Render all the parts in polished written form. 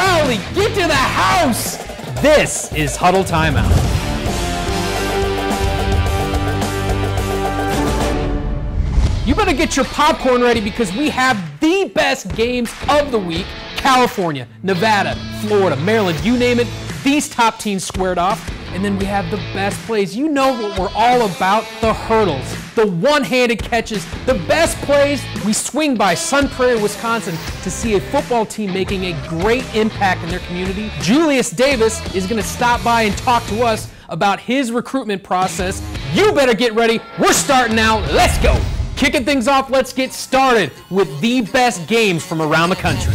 Crowley, get to the house! This is Huddle Timeout. You better get your popcorn ready because we have the best games of the week. California, Nevada, Florida, Maryland, you name it, these top teams squared off. And then we have the best plays. You know what we're all about, the hurdles, the one-handed catches, the best plays. We swing by Sun Prairie, Wisconsin to see a football team making a great impact in their community. Julius Davis is gonna stop by and talk to us about his recruitment process. You better get ready. We're starting now. Let's go. Kicking things off, let's get started with the best games from around the country.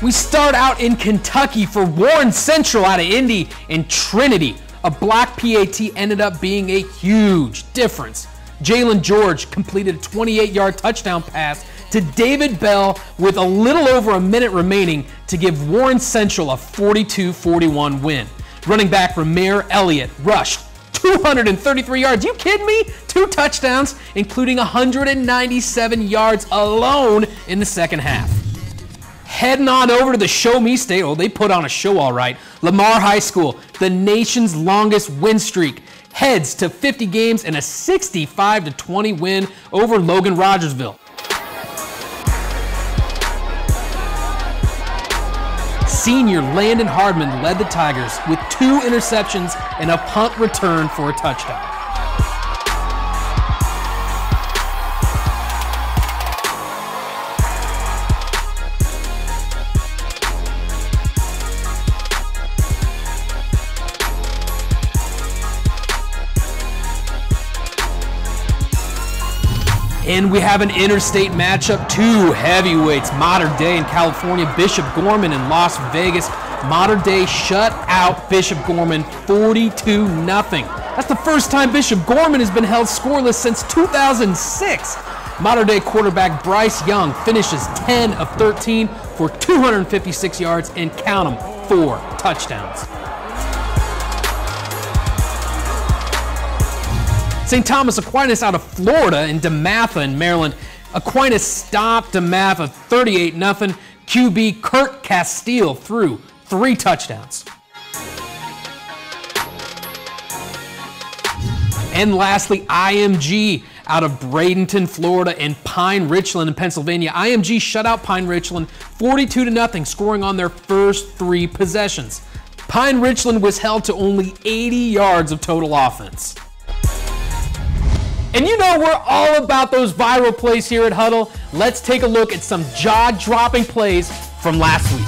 We start out in Kentucky for Warren Central out of Indy and Trinity. A block PAT ended up being a huge difference. Jalen George completed a 28-yard touchdown pass to David Bell with a little over a minute remaining to give Warren Central a 42-41 win. Running back Ramir Elliott rushed 233 yards. You kidding me? 2 touchdowns, including 197 yards alone in the second half. Heading on over to the Show Me State. Oh, they put on a show all right. Lamar High School, the nation's longest win streak, heads to 50 games and a 65-20 win over Logan-Rogersville. Senior Landon Hardman led the Tigers with 2 interceptions and a punt return for a touchdown. And we have an interstate matchup, 2 heavyweights, Modern Day in California, Bishop Gorman in Las Vegas. Modern Day shut out Bishop Gorman 42-0. That's the first time Bishop Gorman has been held scoreless since 2006. Modern Day quarterback Bryce Young finishes 10 of 13 for 256 yards and count them, 4 touchdowns. St. Thomas Aquinas out of Florida and DeMatha in Maryland. Aquinas stopped DeMatha 38-0. QB Kirk Castile threw 3 touchdowns. And lastly, IMG out of Bradenton, Florida and Pine-Richland in Pennsylvania. IMG shut out Pine-Richland 42-0, scoring on their first 3 possessions. Pine-Richland was held to only 80 yards of total offense. And you know we're all about those viral plays here at Huddle. Let's take a look at some jaw-dropping plays from last week.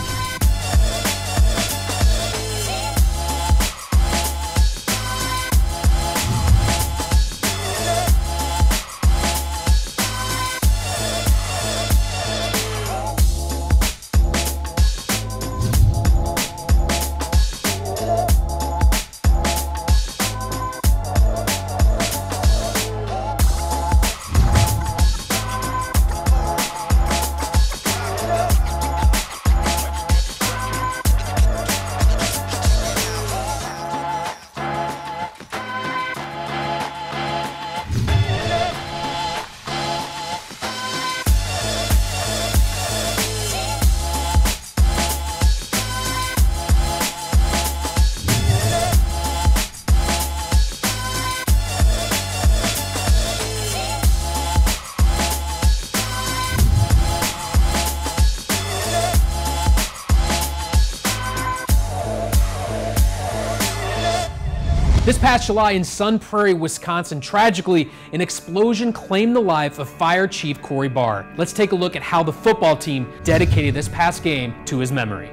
This past July in Sun Prairie, Wisconsin, tragically, an explosion claimed the life of Fire Chief Corey Barr. Let's take a look at how the football team dedicated this past game to his memory.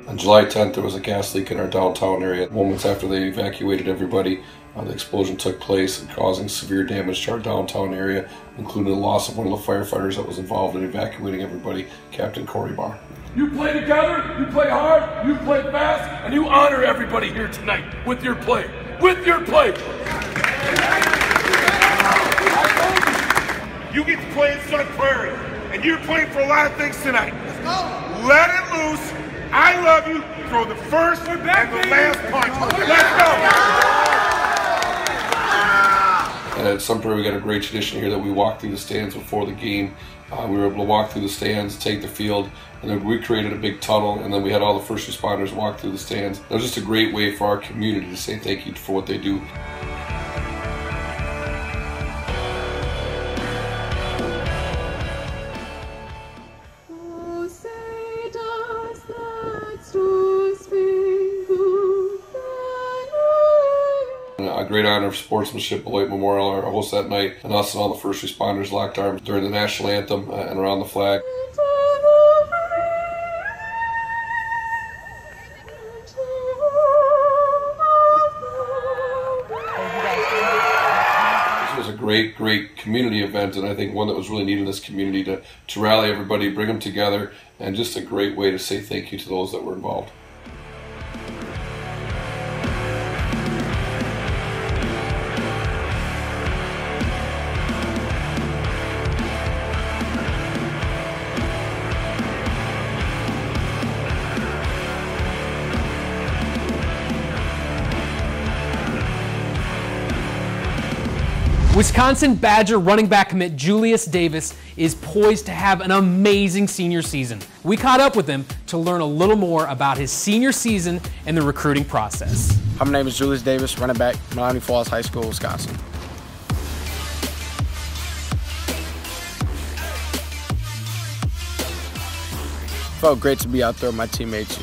On July 10th, there was a gas leak in our downtown area. Moments after they evacuated everybody, the explosion took place, causing severe damage to our downtown area, including the loss of one of the firefighters that was involved in evacuating everybody, Captain Corey Barr. You play together, you play hard, you play fast, and you honor everybody here tonight with your play. With your play! You get to play in Sun Prairie, and you're playing for a lot of things tonight. Let's go! Let it loose. I love you. Throw the first and the last punch. Let's go! And at Sun Prairie, we got a great tradition here that we walk through the stands before the game. We were able to walk through the stands, take the field, and then we created a big tunnel, and then we had all the first responders walk through the stands. It was just a great way for our community to say thank you for what they do. A great honor of sportsmanship, Beloit Memorial, our host that night, and us and all the first responders locked arms during the national anthem and around the flag. This was a great community event, and I think one that was really needed in this community to rally everybody, bring them together, and just a great way to say thank you to those that were involved. Wisconsin Badger running back commit Julius Davis is poised to have an amazing senior season. We caught up with him to learn a little more about his senior season and the recruiting process. My name is Julius Davis, running back, Menominee Falls High School, Wisconsin. Felt great to be out there with my teammates.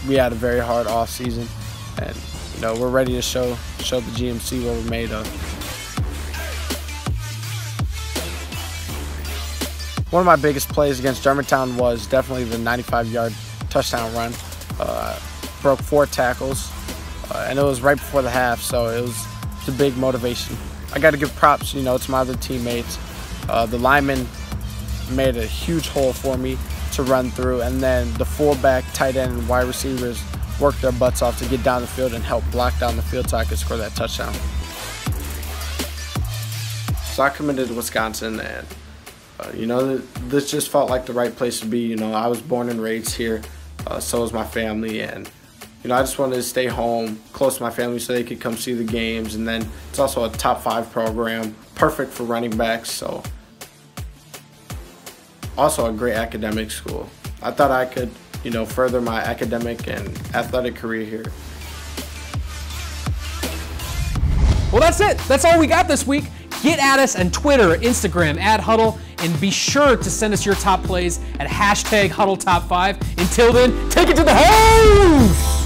We had a very hard off season, and we're ready to show the GMC what we're made of. One of my biggest plays against Germantown was definitely the 95-yard touchdown run. Broke 4 tackles, and it was right before the half, so it was a big motivation. I got to give props, to my other teammates. The linemen made a huge hole for me to run through, and then the fullback, tight end, and wide receivers worked their butts off to get down the field and help block down the field so I could score that touchdown. So I committed to Wisconsin, and this just felt like the right place to be. I was born and raised here, so was my family, and I just wanted to stay home, close to my family so they could come see the games, and then it's also a top 5 program, perfect for running backs, so also a great academic school. I thought I could, further my academic and athletic career here. Well, that's it. That's all we got this week. Get at us on Twitter, Instagram, @Hudl, and be sure to send us your top plays at #HudlTop5. Until then, take it to the house!